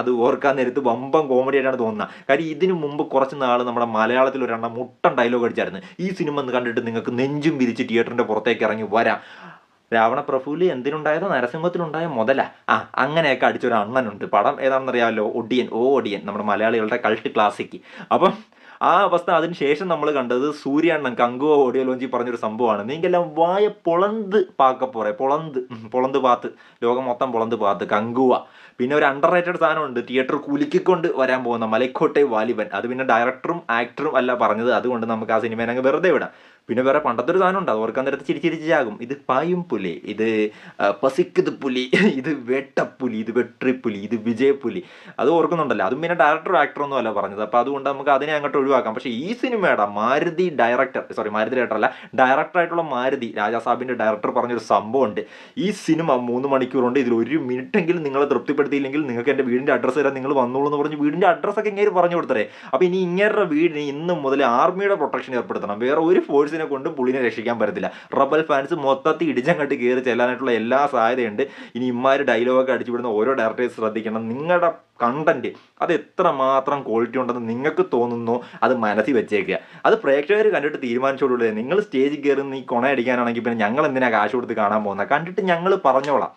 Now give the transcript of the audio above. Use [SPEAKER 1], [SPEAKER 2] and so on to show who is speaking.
[SPEAKER 1] അത് ഓർക്കാൻ നേരത്ത് വമ്പം കോമഡി ആയിട്ടാണ് തോന്നുന്നത്. കാര്യം ഇതിനു മുമ്പ് കുറച്ച് നാൾ നമ്മുടെ മലയാളത്തിൽ ഒരെണ്ണം മുട്ടൻ ഡയലോഗ് അടിച്ചായിരുന്നു. ഈ സിനിമ ഒന്ന് കണ്ടിട്ട് നിങ്ങൾക്ക് നെഞ്ചും വിരിച്ച് തിയേറ്ററിന്റെ പുറത്തേക്ക് ഇറങ്ങി വരാം. രാവണപ്രഭുവിൽ എന്തിനുണ്ടായത് നരസിംഹത്തിനുണ്ടായ മുതല അങ്ങനെയൊക്കെ അടിച്ചൊരു അണ്ണനുണ്ട്. പടം ഏതാണെന്നറിയാമല്ലോ, ഒടിയൻ നമ്മുടെ മലയാളികളുടെ കൾട്ട് ക്ലാസിക്. അപ്പം ആ അവസ്ഥ അതിന് ശേഷം നമ്മൾ കണ്ടത് സൂര്യാണ്ണൻ കങ്കുവ ഓഡിയോ ലോഞ്ചിൽ പറഞ്ഞൊരു സംഭവമാണ്, നീങ്കെല്ലാം വായ പൊളന്ത് പാക്കപ്പോറെ പൊളന്ത് പാത്ത് ലോകം മൊത്തം പൊളന്ത് പാത്ത് കങ്കുവ. പിന്നെ ഒരു അണ്ടർ റേറ്റഡ് സാധനമുണ്ട്, തിയേറ്റർ കുലുക്കിക്കൊണ്ട് വരാൻ പോകുന്ന മലക്കോട്ടെ വാലിബൻ. അത് പിന്നെ ഡയറക്ടറും ആക്ടറും അല്ല പറഞ്ഞത്, അതുകൊണ്ട് നമുക്ക് ആ സിനിമേനെ അങ്ങ് വെറുതെ വിടാം. പിന്നെ വേറെ പണ്ടത്തെ ഒരു സാധനം ഉണ്ട്, അത് ഓർക്കാൻ നേരത്ത് ചിരിച്ചിരിച്ചാകും. ഇത് പായും പുലി, ഇത് പസിക്കത് പുലി, ഇത് വേട്ടപ്പുലി, ഇത് വെട്രിപ്പുലി, ഇത് വിജയപ്പുലി. അത് ഓർക്കുന്നുണ്ടല്ലോ. അതും പിന്നെ ഡയറക്ടറും ആക്ടറൊന്നും അല്ല പറഞ്ഞത്, അപ്പോൾ അതുകൊണ്ട് നമുക്ക് അതിനെ അങ്ങോട്ട് ഒഴിവാക്കാം. പക്ഷേ ഈ സിനിമയുടെ മാരുതി ഡയറക്ടറായിട്ടുള്ള മാരുതി രാജാസാബിൻ്റെ ഡയറക്ടർ പറഞ്ഞൊരു സംഭവമുണ്ട്. ഈ സിനിമ 3 മണിക്കൂറുണ്ട്, ഇതിൽ 1 മിനിറ്റെങ്കിലും നിങ്ങളെ തൃപ്തിപ്പെടുത്തിയില്ലെങ്കിൽ നിങ്ങൾക്ക് എൻ്റെ വീടിൻ്റെ അഡ്രസ്സ് തരാൻ, നിങ്ങൾ വന്നോളൂ എന്ന് പറഞ്ഞ് വീടിൻ്റെ അഡ്രസ്സൊക്കെ ഇങ്ങനെ പറഞ്ഞു കൊടുത്തേ. അപ്പോൾ ഇനി ഇങ്ങേരുടെ വീടിന് ഇന്ന് മുതൽ ആർമിയുടെ പ്രൊട്ടക്ഷൻ ഏർപ്പെടുത്തണം. വേറെ ഒരു ഫോഴ്സിനെ കൊണ്ടും പുള്ളിനെ രക്ഷിക്കാൻ പറ്റത്തില്ല. റബൽ ഫാൻസ് മൊത്തത്തിൽ ഇടിച്ചങ്ങട്ട് കയറി ചെല്ലാനായിട്ടുള്ള എല്ലാ സാധ്യതയുണ്ട്. ഇനി ഇമ്മാര് ഡയലോഗൊക്കെ അടിച്ചുവിടുന്ന ഓരോ ഡയറക്ടേഴ്സ് ശ്രദ്ധിക്കണം. നിങ്ങളുടെ കണ്ടന്റ് അത് എത്രമാത്രം ക്വാളിറ്റി ഉണ്ടെന്ന് നിങ്ങൾക്ക് തോന്നുന്നു അത് മനസ്സിൽ വെച്ചേക്കുക. അത് പ്രേക്ഷകർ കണ്ടിട്ട് തീരുമാനിച്ചോളൂ. നിങ്ങൾ സ്റ്റേജിൽ കയറുന്ന ഈ കൊണയടിക്കാനാണെങ്കിൽ പിന്നെ ഞങ്ങൾ എന്തിനാ കാശ് കൊടുത്ത് കാണാൻ പോകുന്നത്? കണ്ടിട്ട് ഞങ്ങൾ പറഞ്ഞോളാം.